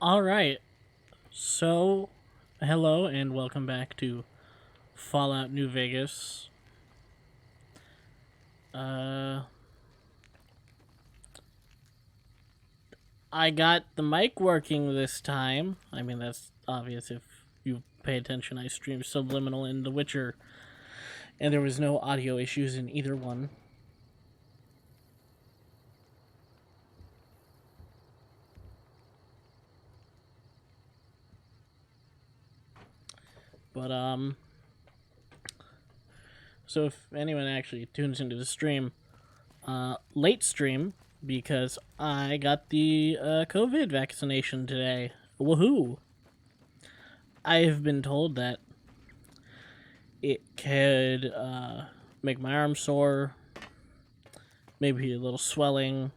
All right. So, hello and welcome back to Fallout New Vegas. Uh, I got the mic working this time. I mean, that's obvious if you pay attention. I streamed Subliminal and The Witcher, and there was no audio issues in either one. But, so if anyone actually tunes into the stream, late stream, because I got the COVID vaccination today. Woohoo! I have been told that it could make my arm sore, maybe a little swelling.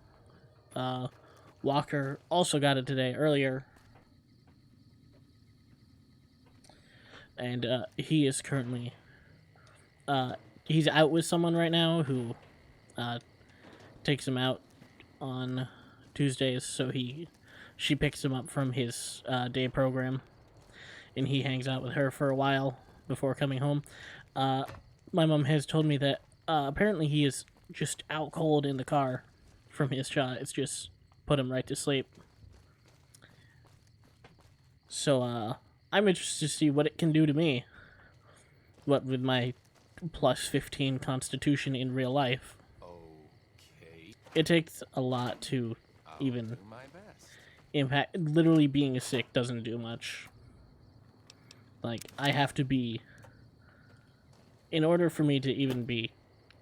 Walker also got it today earlier, and he is currently he's out with someone right now who takes him out on Tuesdays, so she picks him up from his day program, and he hangs out with her for a while before coming home. My mom has told me that apparently he is just out cold in the car from his shot. It's just put him right to sleep. So I'm interested to see what it can do to me. What with my plus 15 constitution in real life. Okay. It takes a lot to even Do my best. impact. Literally being sick doesn't do much. Like, I have to be, in order for me to even be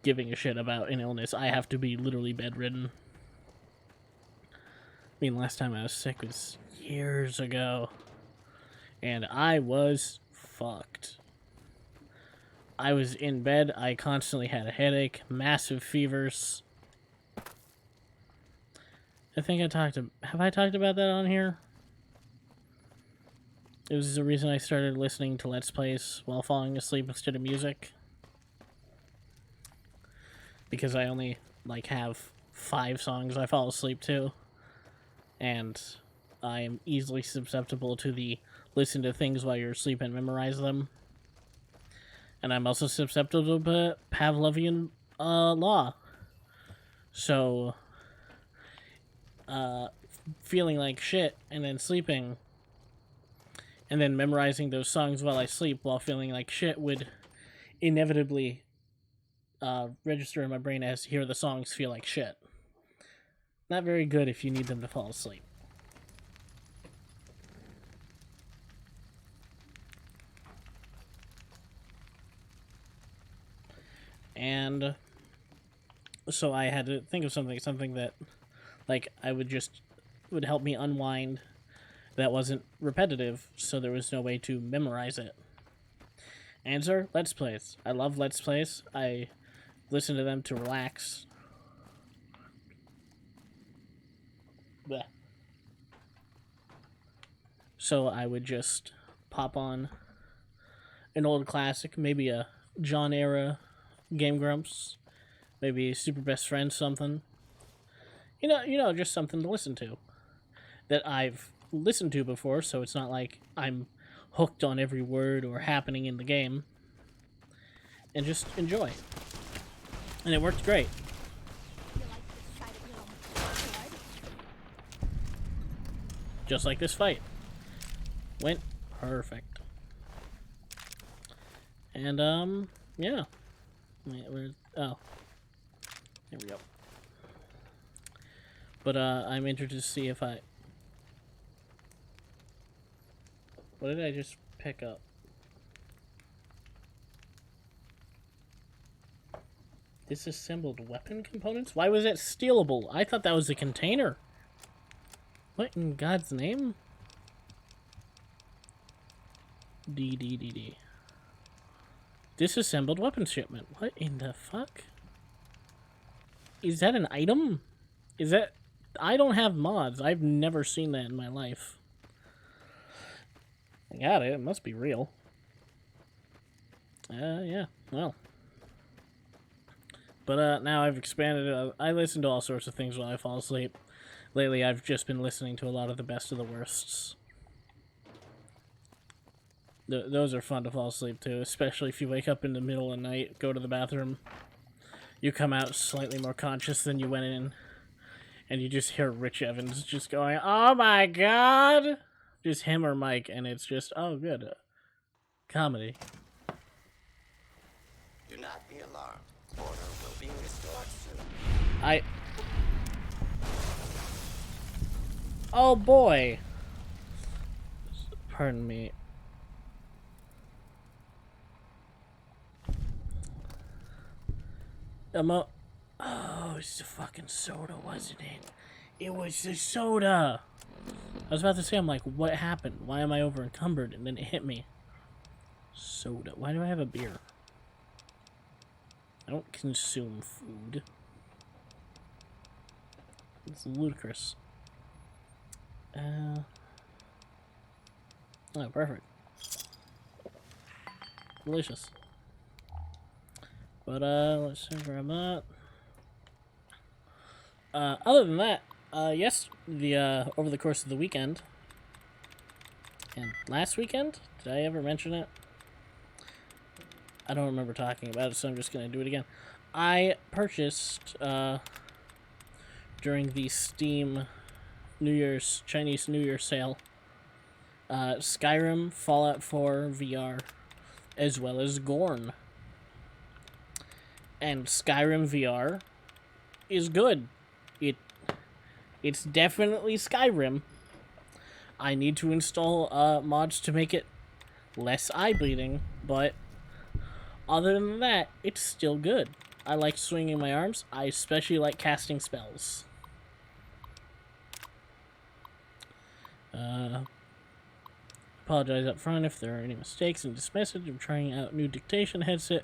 giving a shit about an illness, I have to be literally bedridden. I mean, last time I was sick was years ago, and I was fucked. I was in bed, I constantly had a headache, massive fevers. I think have I talked about that on here? It was the reason I started listening to Let's Plays while falling asleep instead of music. Because I only, have 5 songs I fall asleep to. And I am easily susceptible to the listen to things while you're asleep and memorize them. And I'm also susceptible to Pavlovian law. So, feeling like shit and then sleeping and then memorizing those songs while I sleep while feeling like shit would inevitably register in my brain as hear the songs feel like shit. Not very good if you need them to fall asleep. And so I had to think of something that, would help me unwind, that wasn't repetitive, so there was no way to memorize it. Answer: Let's Plays. I love Let's Plays. I listen to them to relax. Blech. So I would just pop on an old classic, maybe a John era Game Grumps, maybe Super Best Friends something. Just something to listen to that I've listened to before, so it's not like I'm hooked on every word or happening in the game, and just enjoy. And it worked great. Just like this fight. Went perfect. And, yeah. Wait, oh. There we go. But, I'm interested to see if I... What did I just pick up? Disassembled weapon components? Why was that stealable? I thought that was a container. What in God's name? D. Disassembled weapon shipment. What in the fuck? Is that an item? Is that... I don't have mods. I've never seen that in my life. I got it. It must be real. Yeah. Well. But, now I've expanded it. I listen to all sorts of things while I fall asleep. Lately, I've just been listening to a lot of the best of the worsts. Those are fun to fall asleep to, especially if you wake up in the middle of the night, go to the bathroom, you come out slightly more conscious than you went in, and you just hear Rich Evans just going, "Oh my god!" Just him or Mike, and it's just, oh, good. Comedy. Do not be alarmed. Order will be restored soon. Oh boy! Pardon me. Oh, it's the fucking soda, wasn't it? It was the soda! I was about to say, I'm like, what happened? Why am I over encumbered? And then it hit me. Soda. Why do I have a beer? I don't consume food. It's ludicrous. Oh, perfect. Delicious. But, let's grab that. Other than that, yes, over the course of the weekend, and last weekend, did I ever mention it? I don't remember talking about it, so I'm just gonna do it again. I purchased, during the Steam Chinese New Year sale, Skyrim, Fallout 4 VR, as well as Gorn. And Skyrim VR is good. It's definitely Skyrim. I need to install mods to make it less eye bleeding, but other than that, it's still good. I like swinging my arms. I especially like casting spells. Apologize up front if there are any mistakes and dismiss it. I'm trying out new dictation headset.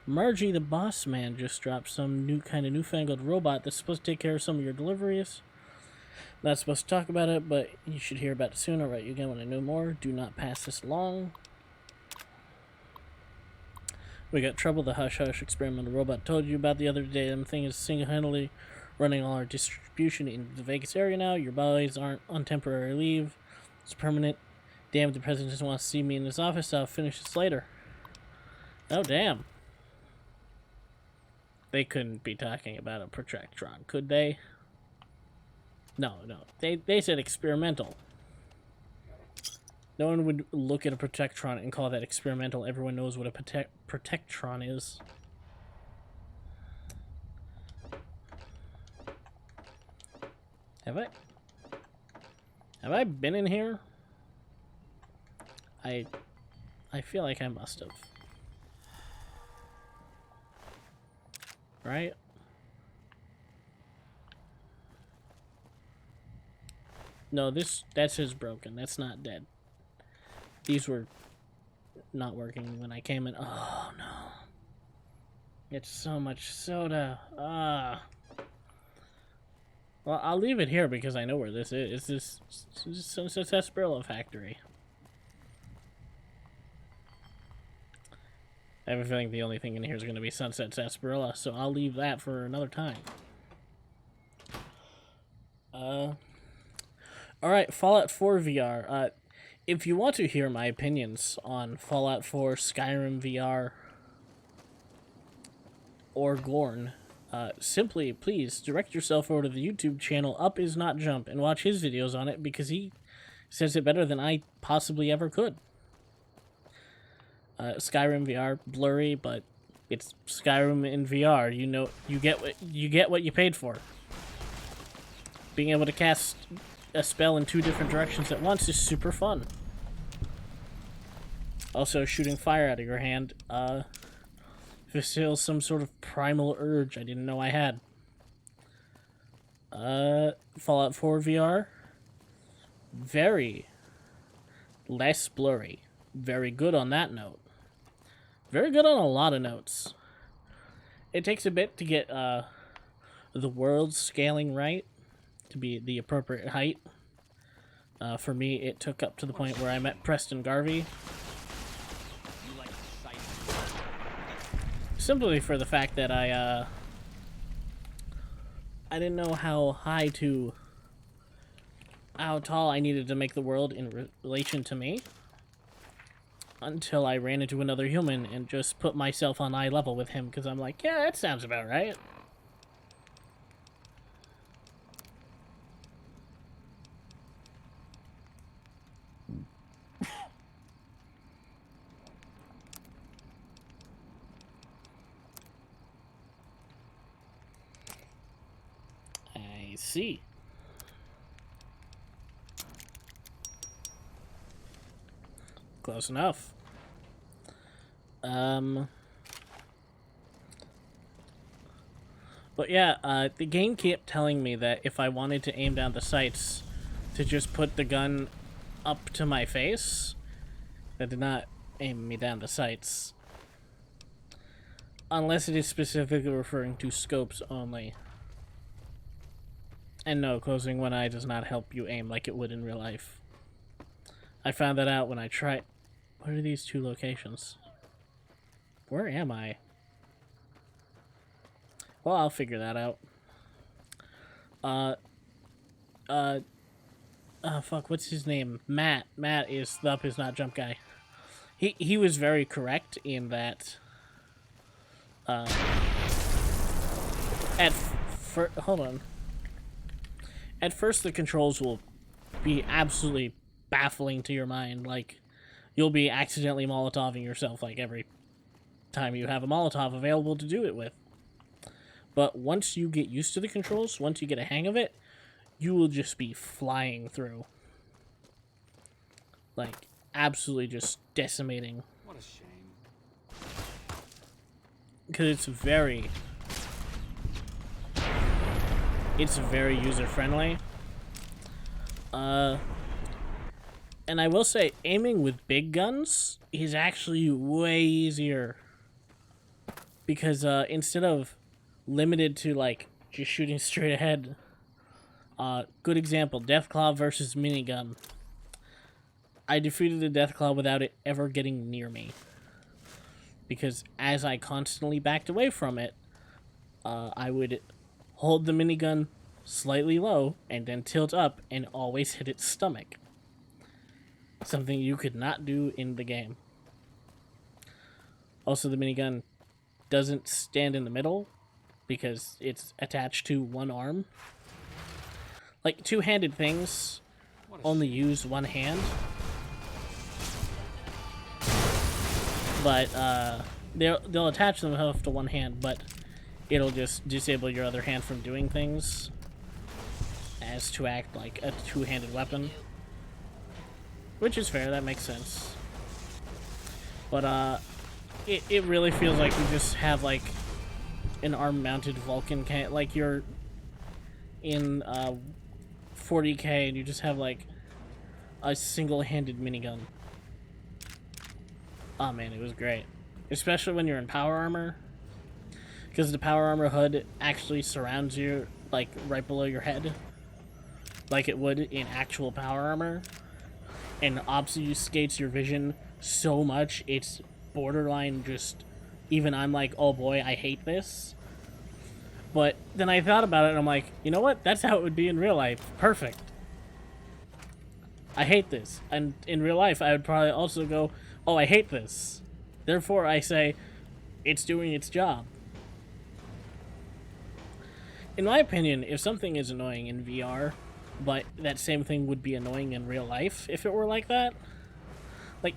Margie the Boss Man just dropped some newfangled robot that's supposed to take care of some of your deliveries. Not supposed to talk about it, but you should hear about it soon. I'll write you again when I know more. Do not pass this along. We got Trouble, the hush-hush experimental robot told you about the other day. That thing is single-handedly running all our distribution in the Vegas area now. Your boys aren't on temporary leave. It's permanent. Damn, if the president doesn't want to see me in his office, I'll finish this later. Oh, damn. They couldn't be talking about a Protectron, could they? No. They said experimental. No one would look at a Protectron and call that experimental. Everyone knows what a Protectron is. Have I been in here? I feel like I must have. Right? No, that's his broken. That's not dead. These were not working when I came in. Oh no. It's so much soda. Well, I'll leave it here because I know where this is. This Sunset Sarsaparilla factory. I have a feeling the only thing in here is going to be Sunset Sarsaparilla, so I'll leave that for another time. Alright, Fallout 4 VR. If you want to hear my opinions on Fallout 4, Skyrim VR, or Gorn, simply, please, direct yourself over to the YouTube channel Up Is Not Jump and watch his videos on it, because he says it better than I possibly ever could. Skyrim VR, blurry, but it's Skyrim in VR. You know, you get what you paid for. Being able to cast a spell in 2 different directions at once is super fun. Also, shooting fire out of your hand fulfills some sort of primal urge I didn't know I had. Fallout 4 VR, very less blurry. Very good on that note. Very good on a lot of notes. It takes a bit to get the world scaling right, to be the appropriate height. For me, it took up to the point where I met Preston Garvey. Simply for the fact that I didn't know how high to how tall I needed to make the world in relation to me until I ran into another human and just put myself on eye level with him because I'm like, yeah, that sounds about right. I see. Close enough. But yeah, the game kept telling me that if I wanted to aim down the sights, to just put the gun up to my face. That did not aim me down the sights. Unless it is specifically referring to scopes only. And no, closing one eye does not help you aim like it would in real life. I found that out when I tried... What are these two locations? Where am I? Well, I'll figure that out. Fuck, what's his name? Matt. Matt is the up is not jump guy. He was very correct in that. Hold on. At first, the controls will be absolutely baffling to your mind. Like, you'll be accidentally Molotoving yourself like every time you have a Molotov available to do it with. But once you get used to the controls, once you get a hang of it, you will just be flying through. Like, absolutely just decimating. What a shame. Because it's very user-friendly. And I will say, aiming with big guns is actually way easier. Because instead of limited to, like, just shooting straight ahead, good example, Deathclaw versus minigun. I defeated the Deathclaw without it ever getting near me. Because as I constantly backed away from it, I would hold the minigun slightly low and then tilt up and always hit its stomach. Something you could not do in the game. Also, the minigun doesn't stand in the middle because it's attached to one arm. Like, two-handed things only use one hand. But they'll attach themselves to one hand, but it'll just disable your other hand from doing things as to act like a two-handed weapon. Which is fair, that makes sense. But it really feels like you just have like an arm-mounted Vulcan can, like you're in 40k and you just have like a single-handed minigun. Oh man, it was great. Especially when you're in power armor. Because the power armor hood actually surrounds you, like, right below your head. Like it would in actual power armor. And obfuscates your vision so much, it's borderline just... Even I'm like, oh boy, I hate this. But then I thought about it and I'm like, you know what? That's how it would be in real life. Perfect. I hate this. And in real life, I would probably also go... Oh, I hate this. Therefore, I say, it's doing its job. In my opinion, if something is annoying in VR, but that same thing would be annoying in real life if it were like that, like,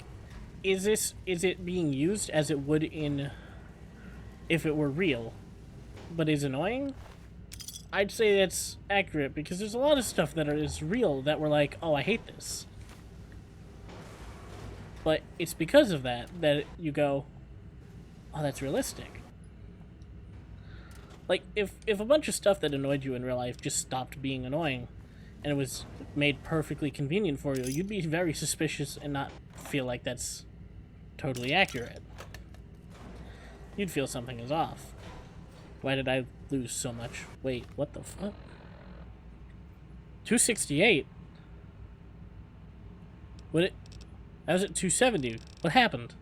is it being used as it would in if it were real, but is annoying? I'd say that's accurate, because there's a lot of stuff that is real that we're like, oh, I hate this. But it's because of that you go, oh, that's realistic. Like, if a bunch of stuff that annoyed you in real life just stopped being annoying, and it was made perfectly convenient for you, you'd be very suspicious and not feel like that's totally accurate. You'd feel something is off. Why did I lose so much? Wait, what the fuck? 268? What it... I was at 270. What happened?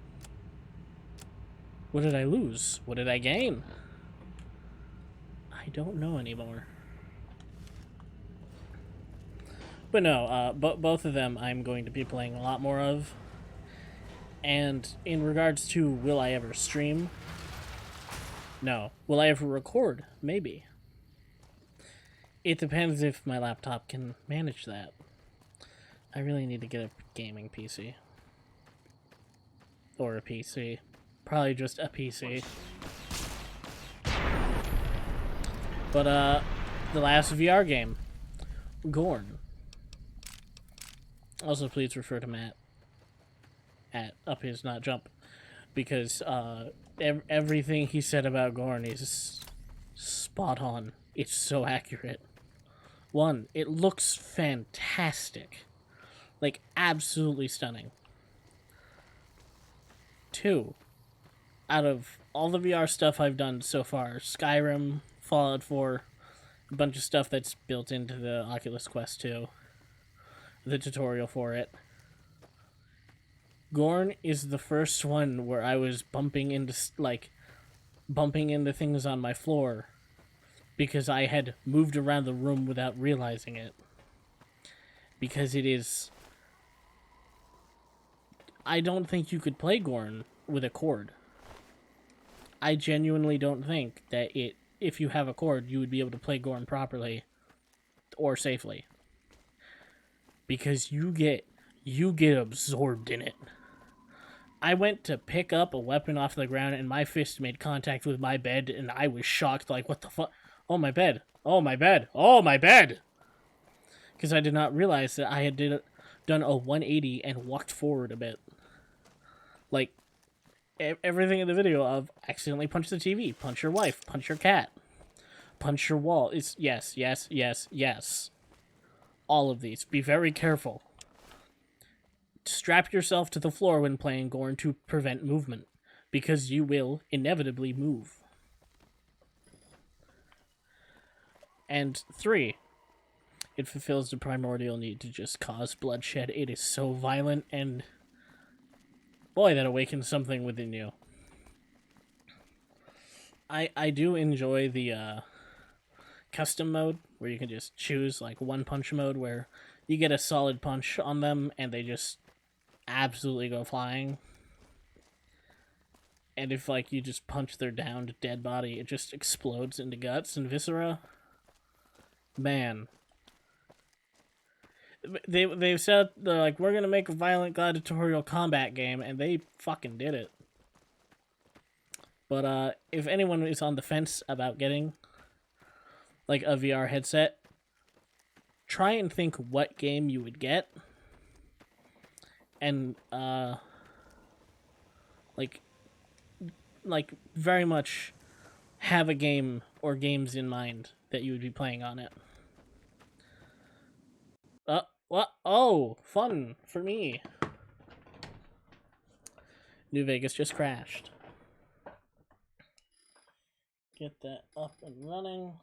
What did I lose? What did I gain? I don't know anymore. But no, both of them I'm going to be playing a lot more of. And in regards to will I ever stream? No. Will I ever record? Maybe. It depends if my laptop can manage that. I really need to get a gaming PC. Or a PC. Probably just a PC. But, the last VR game. Gorn. Also, please refer to Matt at Up His Not Jump. Because, everything he said about Gorn is spot on. It's so accurate. One, it looks fantastic. Like, absolutely stunning. Two, out of all the VR stuff I've done so far, Skyrim, Fallout 4, a bunch of stuff that's built into the Oculus Quest 2, the tutorial for it. Gorn is the first one where I was bumping into things on my floor because I had moved around the room without realizing it. Because it is... I don't think you could play Gorn with a cord. I genuinely don't think that if you have a cord, you would be able to play Gorn properly or safely. Because you get absorbed in it. I went to pick up a weapon off the ground and my fist made contact with my bed and I was shocked, like, what the fuck? Oh, my bed. Oh, my bed. Oh, my bed! Because I did not realize that I had done a 180 and walked forward a bit. Like, everything in the video of accidentally punch the TV, punch your wife, punch your cat, punch your wall. It's yes, yes, yes, yes. All of these. Be very careful. Strap yourself to the floor when playing Gorn to prevent movement, because you will inevitably move. And 3, it fulfills the primordial need to just cause bloodshed. It is so violent, and boy, that awakens something within you. I do enjoy the custom mode, where you can just choose, like, one punch mode, where you get a solid punch on them, and they just absolutely go flying. And if, like, you just punch their downed dead body, it just explodes into guts and viscera. Man. They've said, they're like, we're gonna make a violent gladiatorial combat game, and they fucking did it. But, if anyone is on the fence about getting, like, a VR headset, try and think what game you would get. And, like, very much have a game or games in mind that you would be playing on it. What? Oh, fun for me. New Vegas just crashed. Get that up and running.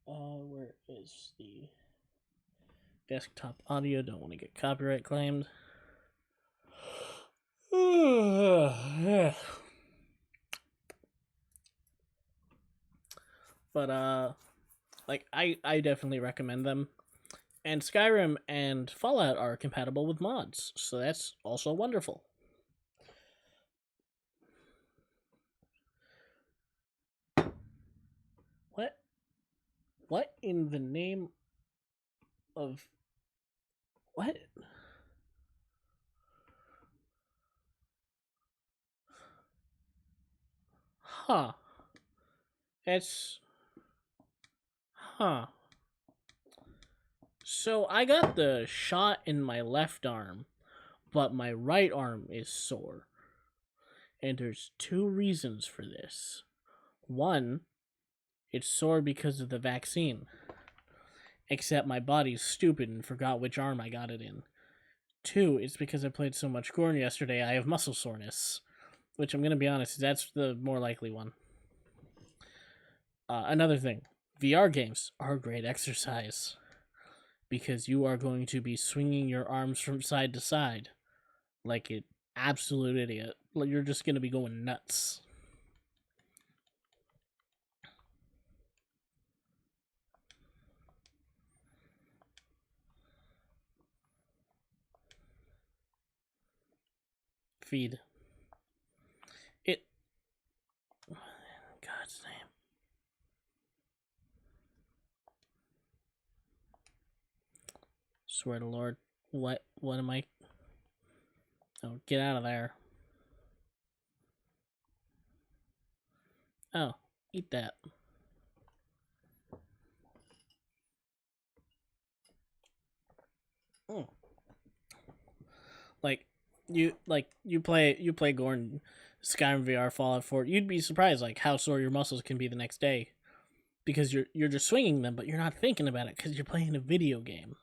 Where is the desktop audio? Don't want to get copyright claimed. But, like, I definitely recommend them. And Skyrim and Fallout are compatible with mods, so that's also wonderful. What in the name of... What? Huh. That's... Huh. So I got the shot in my left arm, but my right arm is sore. And there's 2 reasons for this. 1, it's sore because of the vaccine. Except my body's stupid and forgot which arm I got it in. 2, it's because I played so much Gorn yesterday, I have muscle soreness. Which, I'm going to be honest, that's the more likely one. Another thing, VR games are great exercise. Because you are going to be swinging your arms from side to side. Like an absolute idiot. You're just going to be going nuts. feed. It. God's name. Swear to Lord. What am I? Oh, get out of there. Oh, eat that. Mm. You play Gorn, Skyrim VR, Fallout 4. You'd be surprised like how sore your muscles can be the next day, because you're just swinging them, but you're not thinking about it because you're playing a video game.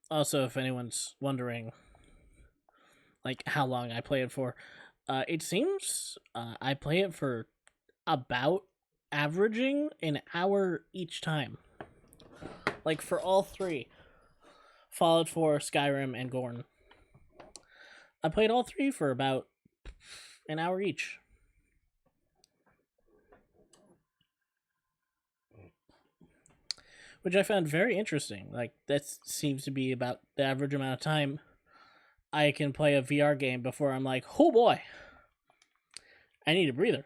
Also, if anyone's wondering, like how long I play it for, it seems I play it for about averaging an hour each time. Like for all three, Fallout 4, Skyrim, and Gorn. I played all three for about an hour each. Which I found very interesting. Like, that seems to be about the average amount of time I can play a VR game before I'm like, oh boy, I need a breather.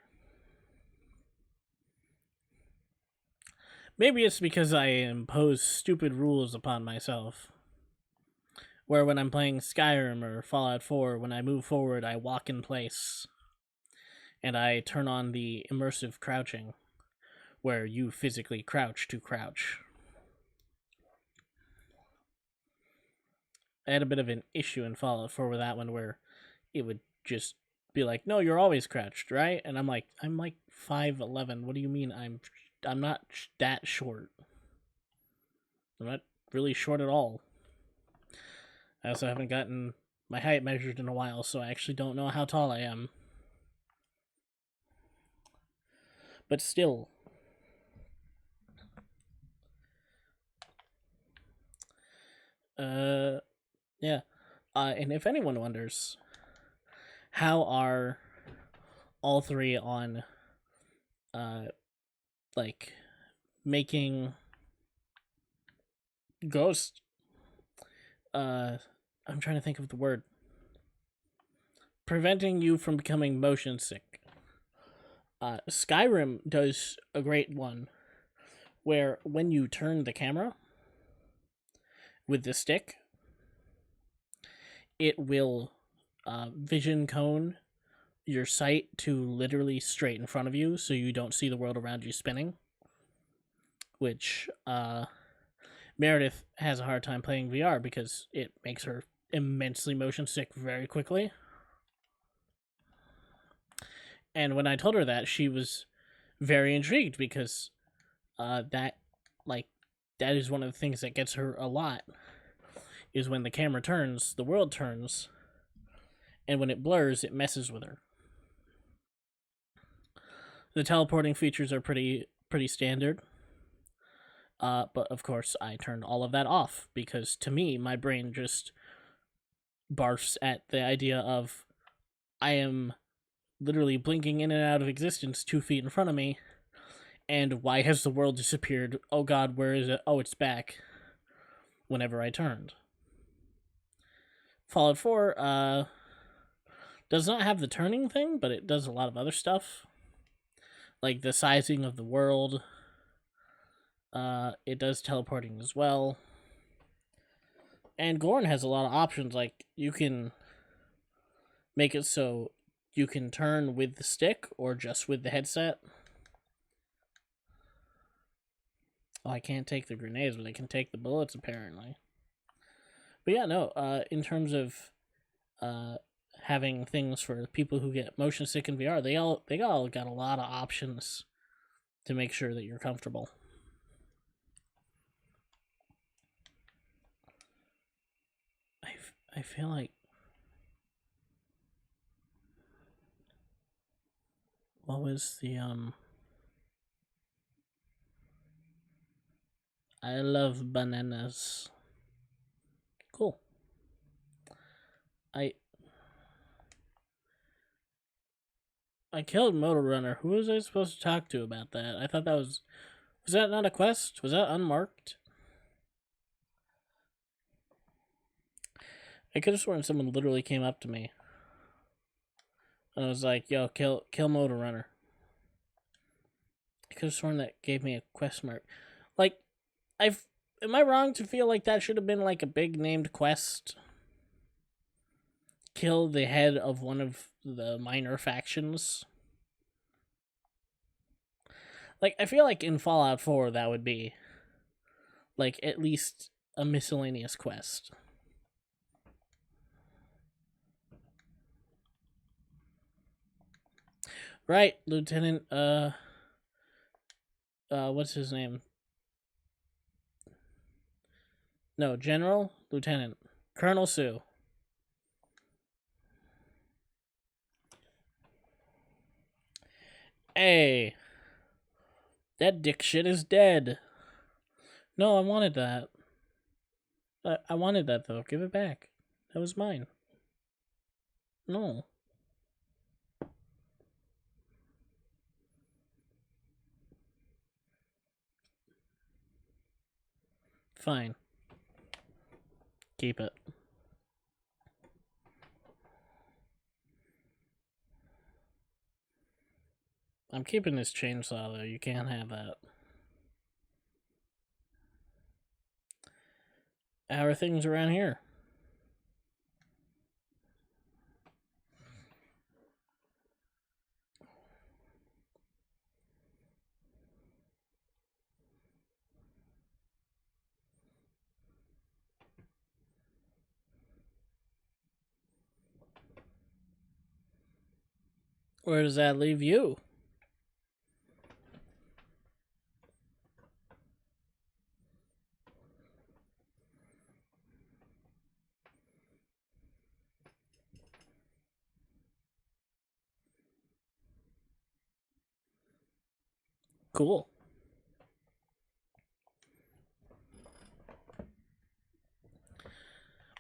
Maybe it's because I impose stupid rules upon myself. Where when I'm playing Skyrim or Fallout 4, when I move forward, I walk in place. And I turn on the immersive crouching, where you physically crouch to crouch. I had a bit of an issue in Fallout 4 with that one, where it would just be like, no, you're always crouched, right? And I'm like 5'11". What do you mean I'm not that short? I'm not really short at all. I also haven't gotten my height measured in a while, so I actually don't know how tall I am. But still. Yeah. And if anyone wonders, how are all three on, like, making Ghost, I'm trying to think of the word, preventing you from becoming motion sick. Skyrim does a great one, where when you turn the camera with the stick, it will vision cone your sight to literally straight in front of you, so you don't see the world around you spinning. Which Meredith has a hard time playing VR because it makes her immensely motion sick very quickly. And when I told her that, she was very intrigued because that is one of the things that gets her a lot, is when the camera turns, the world turns, and when it blurs, it messes with her. The teleporting features are pretty standard. But of course, I turned all of that off because to me, my brain just barfs at the idea of I am literally blinking in and out of existence 2 feet in front of me, and why has the world disappeared? Oh god, where is it? Oh, it's back. Whenever I turned. Fallout 4 does not have the turning thing, but it does a lot of other stuff. Like the sizing of the world. It does teleporting as well. And Gorn has a lot of options. Like, you can make it so you can turn with the stick or just with the headset. Oh, I can't take the grenades, but I can take the bullets, apparently. But yeah, no, in terms of having things for people who get motion sick in VR, they all got a lot of options to make sure that you're comfortable. I feel like, what was the I love bananas. Cool. I killed Motor Runner. Who was I supposed to talk to about that? I thought that was that not a quest? Was that unmarked? I could have sworn someone literally came up to me and I was like, "Yo, kill Motor Runner." I could have sworn that gave me a quest mark. Like, am I wrong to feel like that should have been like a big named quest? Kill the head of one of the minor factions. Like, I feel like in Fallout 4 that would be like at least a miscellaneous quest. Right, Lieutenant what's his name? No, General? Lieutenant. Colonel Sue. Hey, that dick shit is dead. No, I wanted that. I wanted that though. Give it back. That was mine. No. Fine. Keep it. I'm keeping this chainsaw though. You can't have that. How are things around here? Where does that leave you? Cool.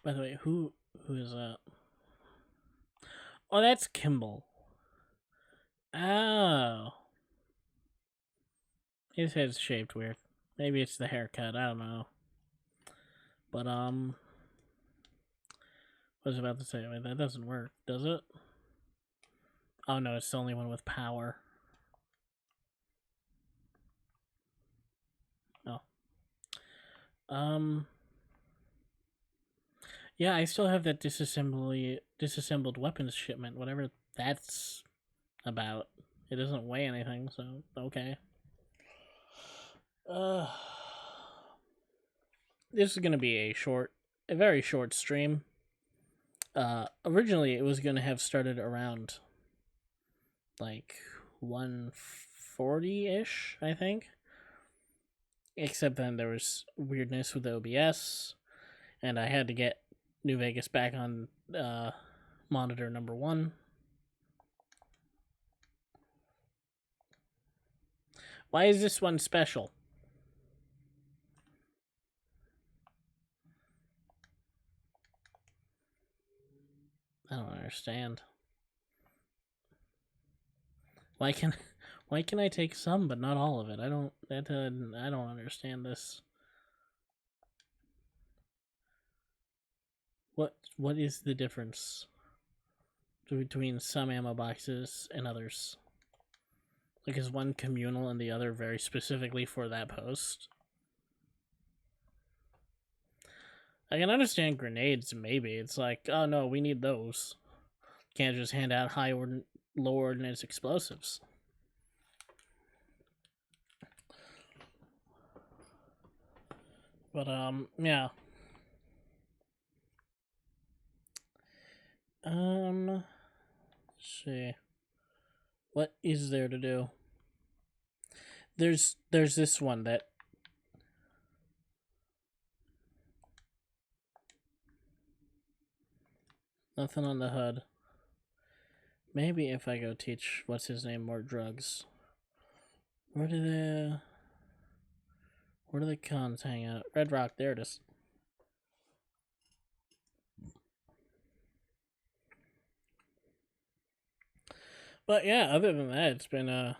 By the way, who is that? Oh, that's Kimball. Oh. His head's shaped weird. Maybe it's the haircut, I don't know. But what was I about to say? Wait, that doesn't work, does it? Oh no, it's the only one with power. Oh. Yeah, I still have that disassembled weapons shipment, whatever that's about. It doesn't weigh anything, so okay. This is gonna be a very short stream. Originally it was gonna have started around like 140-ish, I think. Except then there was weirdness with OBS, and I had to get New Vegas back on monitor number 1. Why is this one special? I don't understand. Why can I take some but not all of it? I don't understand this. What is the difference between some ammo boxes and others? Like, is one communal and the other very specifically for that post? I can understand grenades, maybe. It's like, oh no, we need those. Can't just hand out low ordnance explosives. But, yeah. Let's see. What is there to do? There's this one that nothing on the HUD. Maybe if I go teach what's his name more drugs. Where do the cons hang out? Red Rock, there it is. But yeah, other than that, it's been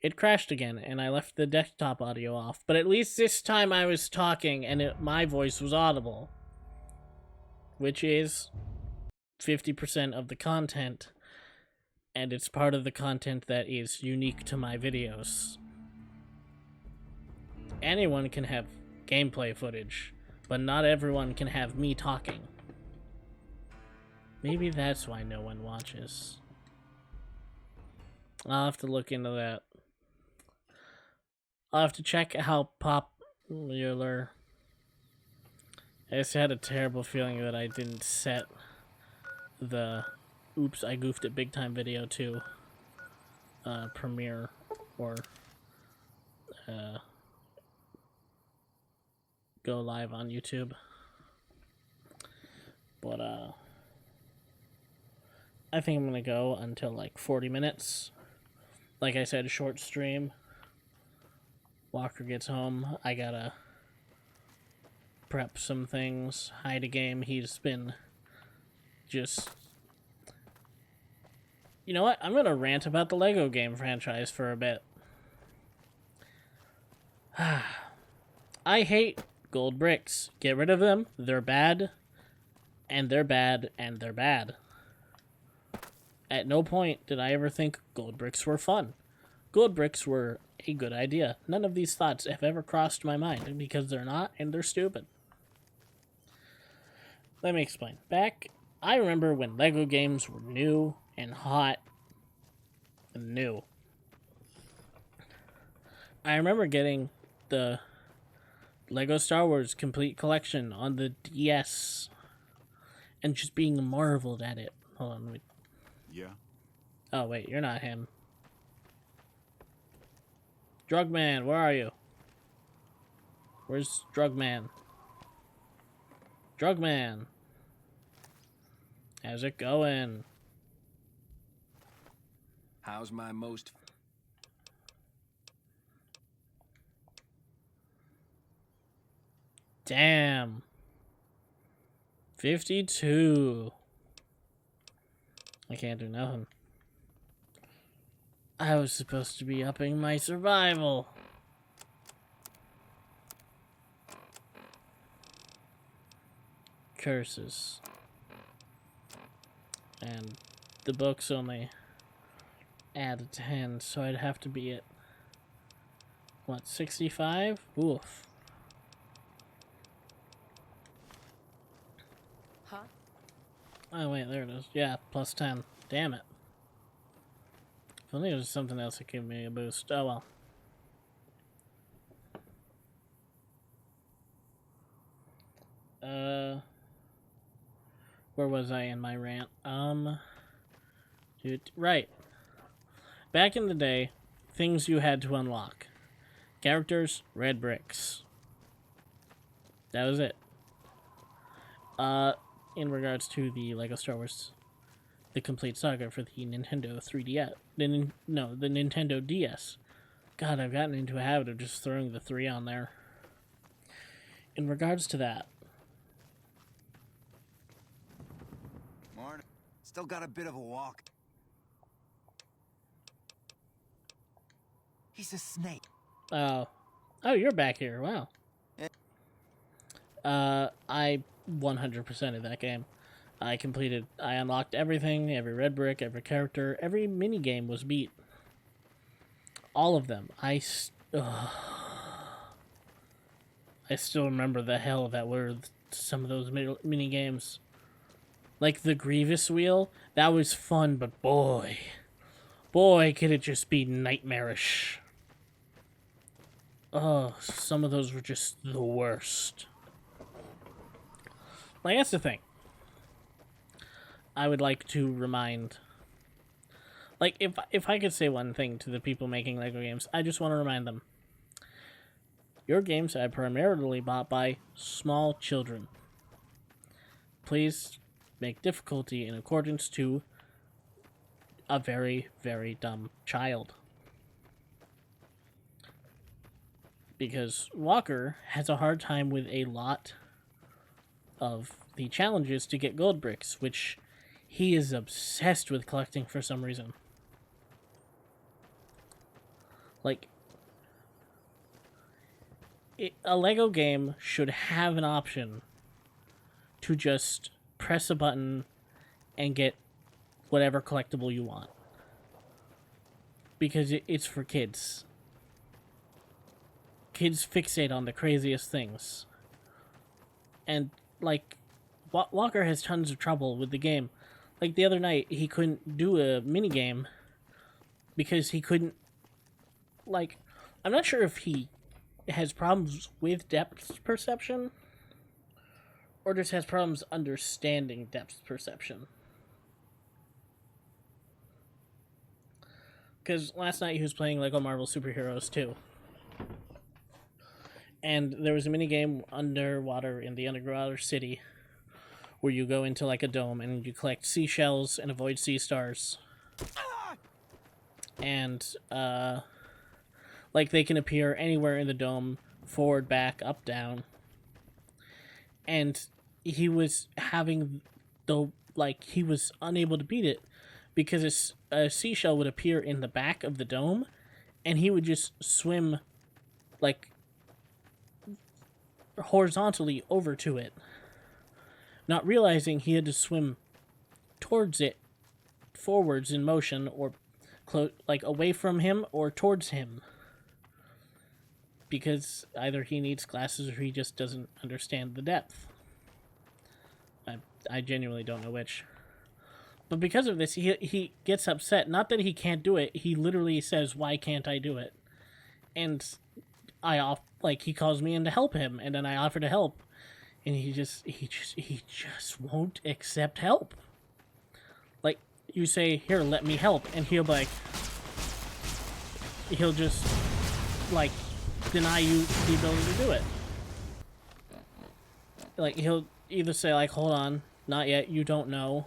it crashed again, and I left the desktop audio off. But at least this time I was talking, and my voice was audible, which is 50% of the content, and it's part of the content that is unique to my videos. Anyone can have gameplay footage, but not everyone can have me talking. Maybe that's why no one watches. I'll have to look into that. I'll have to check how popular. I just had a terrible feeling that I didn't set the "Oops, I goofed it big time" video to premiere or go live on YouTube. But I think I'm gonna go until like 40 minutes. Like I said, short stream. Walker gets home. I gotta prep some things. Hide a game. He's been just... You know what? I'm gonna rant about the Lego game franchise for a bit. I hate gold bricks. Get rid of them. They're bad. And they're bad. And they're bad. At no point did I ever think gold bricks were fun. Gold bricks were a good idea. None of these thoughts have ever crossed my mind because they're not, and they're stupid. Let me explain. I remember when Lego games were new and hot and new. I remember getting the Lego Star Wars Complete Collection on the DS and just being marveled at it. Hold on, wait. Yeah. Oh, wait, you're not him. Drugman, where are you? Where's Drugman? Drugman. How's it going? How's my most... Damn. 52. I can't do nothing. I was supposed to be upping my survival. Curses. And the books only add a 10, so I'd have to be at, what, 65? Oof. Huh? Oh, wait, there it is. Yeah, plus 10. Damn it. If only there was something else that gave me a boost. Oh, well. Where was I in my rant? Right. Back in the day, things you had to unlock. Characters, red bricks. That was it. In regards to the Lego Star Wars, the complete saga for the Nintendo 3DS. The Nintendo DS. God, I've gotten into a habit of just throwing the 3 on there. In regards to that, Morning. Still got a bit of a walk. He's a snake. oh, you're back here. Wow. I 100%ed that game. I unlocked everything, every red brick, every character, every mini game was beat. All of them. I still remember the hell that were some of those mini games. Like the Grievous wheel, that was fun, but boy, could it just be nightmarish. Oh, some of those were just the worst. Like, that's the thing. I would like to remind... Like, if I could say one thing to the people making Lego games, I just want to remind them. Your games are primarily bought by small children. Please make difficulty in accordance to a very, very dumb child. Because Walker has a hard time with a lot of the challenges to get gold bricks, which he is obsessed with collecting for some reason. Like, a Lego game should have an option to just press a button and get whatever collectible you want. Because it's for kids. Kids fixate on the craziest things. And, like, Walker has tons of trouble with the game. Like, the other night, he couldn't do a minigame because he couldn't, like, I'm not sure if he has problems with depth perception or just has problems understanding depth perception. Because last night he was playing Lego Marvel Superheroes 2. And there was a minigame underwater in the underwater city where you go into like a dome and you collect seashells and avoid sea stars. And, like, they can appear anywhere in the dome, forward, back, up, down. And he was having he was unable to beat it because a seashell would appear in the back of the dome and he would just swim, like, horizontally over to it, not realizing he had to swim towards it, forwards in motion, or like away from him or towards him, because either he needs glasses or he just doesn't understand the depth. I genuinely don't know which. But because of this, he gets upset. Not that he can't do it. He literally says, "Why can't I do it?" And he calls me in to help him, and then I offer to help, and he just won't accept help. Like, you say, "Here, let me help," and he'll just like deny you the ability to do it. Like, he'll either say, like, "Hold on, not yet, you don't know."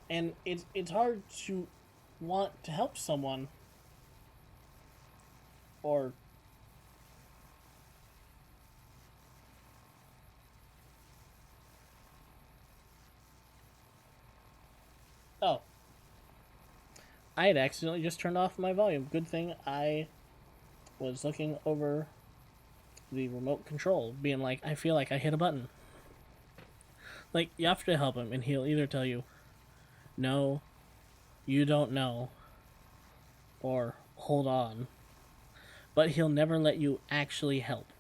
And it's hard to want to help someone or oh, I had accidentally just turned off my volume. Good thing I was looking over the remote control, being like, I feel like I hit a button. Like, you have to help him, and he'll either tell you, "No, you don't know," or "Hold on." But he'll never let you actually help.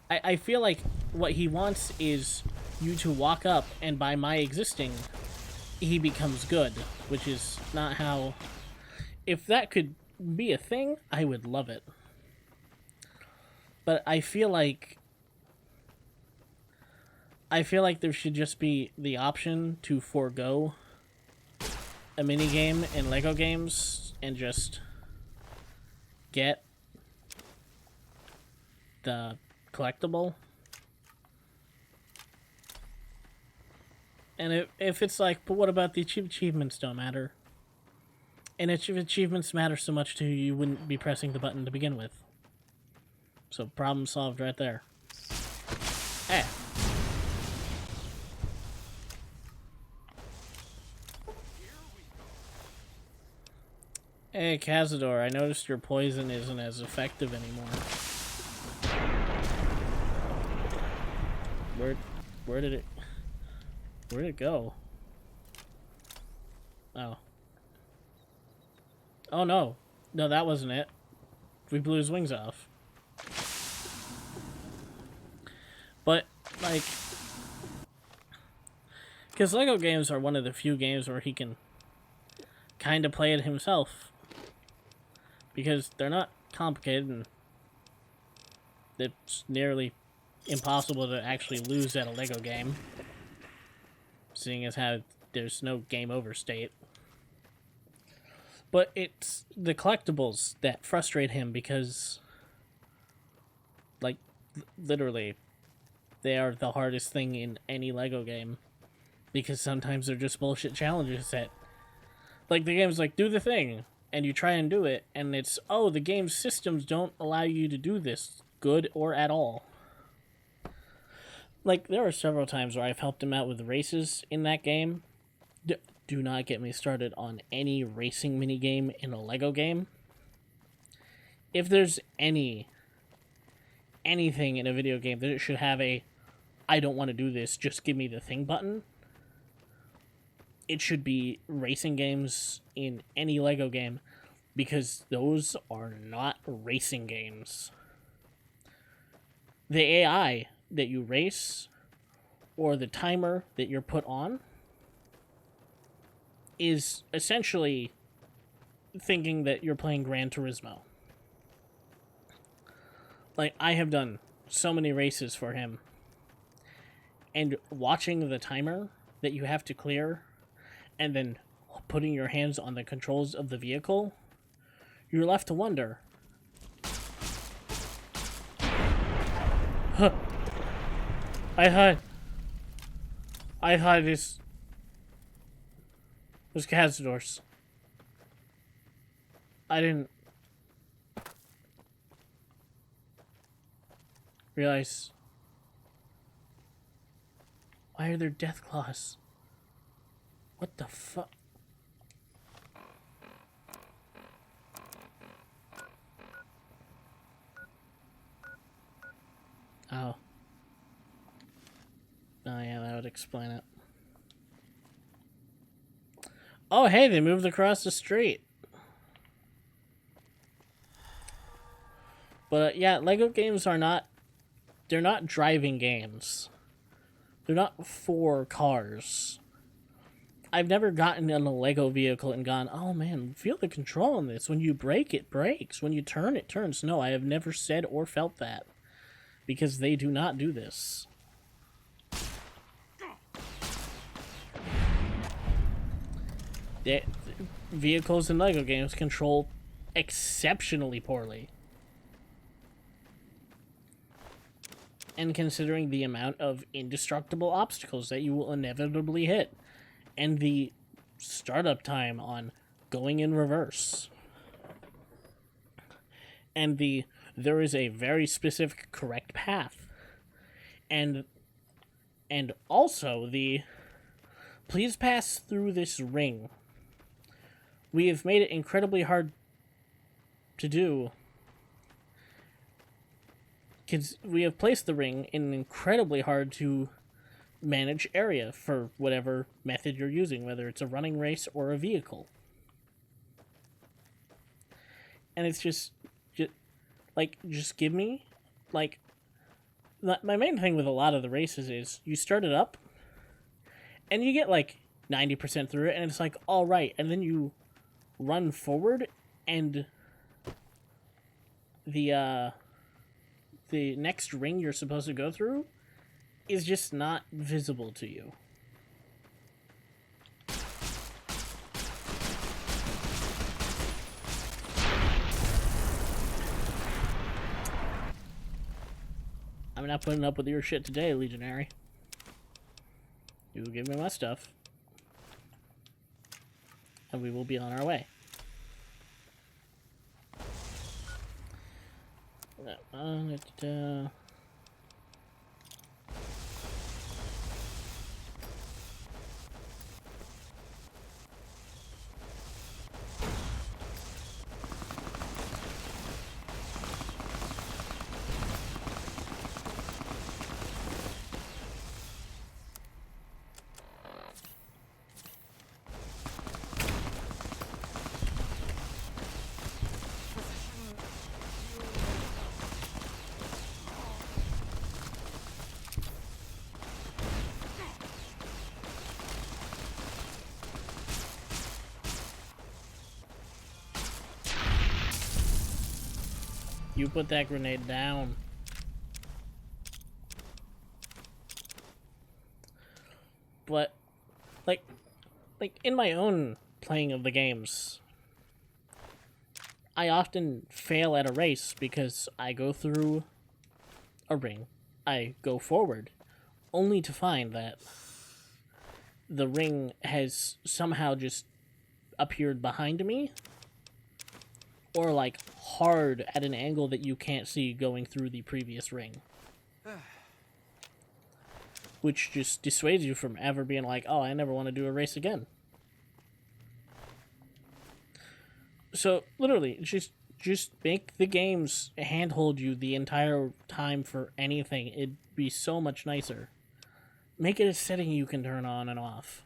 I feel like what he wants is you to walk up, and by my existing, he becomes good, which is not how... If that could be a thing, I would love it. But I feel like there should just be the option to forego a minigame in Lego games and just get the collectible. And if it's like, but what about the achievements don't matter? And if achievements matter so much to you, you wouldn't be pressing the button to begin with. So problem solved right there. Hey. Hey, Cazador, I noticed your poison isn't as effective anymore. Where did it go? Oh. Oh, no. No, that wasn't it. We blew his wings off. But, like... Because Lego games are one of the few games where he can kind of play it himself. Because they're not complicated, and it's nearly impossible to actually lose at a Lego game. Seeing as how there's no game over state. But it's the collectibles that frustrate him because, like, literally, they are the hardest thing in any Lego game. Because sometimes they're just bullshit challenges that, like, the game's like, do the thing, and you try and do it, and it's, oh, the game's systems don't allow you to do this good or at all. Like, there are several times where I've helped him out with races in that game. Do not get me started on any racing minigame in a Lego game. if there's anything in a video game that it should have a I don't want to do this, just give me the thing button, it should be racing games in any Lego game, because those are not racing games. The AI that you race or the timer that you're put on is essentially thinking that you're playing Gran Turismo. Like, I have done so many races for him, and watching the timer that you have to clear and then putting your hands on the controls of the vehicle, you're left to wonder, huh, I thought this was Cazadors. I didn't realize. Why are there death claws? What the fuck? Oh. Oh yeah, that would explain it. Oh hey, they moved across the street. But yeah, Lego games are not... They're not driving games. They're not for cars. I've never gotten in a Lego vehicle and gone, oh man, feel the control on this. When you brake, it brakes. When you turn, it turns. No, I have never said or felt that. Because they do not do this. Vehicles in Lego games control exceptionally poorly. And considering the amount of indestructible obstacles that you will inevitably hit, and the startup time on going in reverse, and there is a very specific correct path, and also the please pass through this ring. We have made it incredibly hard to do. We have placed the ring in an incredibly hard to manage area for whatever method you're using, whether it's a running race or a vehicle. And it's just give me, like, my main thing with a lot of the races is you start it up and you get like 90% through it and it's like, all right, and then you run forward and the next ring you're supposed to go through is just not visible to you. I'm not putting up with your shit today, Legionary. You will give me my stuff. And we will be on our way. You put that grenade down. But, like in my own playing of the games, I often fail at a race because I go through a ring, I go forward, only to find that the ring has somehow just appeared behind me, or like hard at an angle that you can't see going through the previous ring. Which just dissuades you from ever being like, oh, I never want to do a race again. So, literally, just just make the games handhold you the entire time for anything. It'd be so much nicer. Make it a setting you can turn on and off.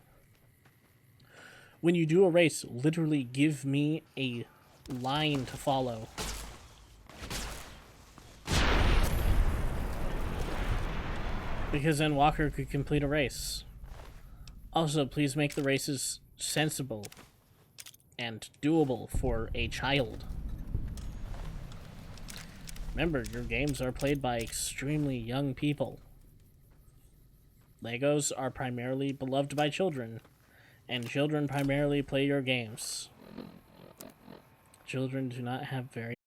When you do a race, literally give me a line to follow. Because then Walker could complete a race. Also, please make the races sensible and doable for a child. Remember, your games are played by extremely young people. Legos are primarily beloved by children, and children primarily play your games. Children do not have very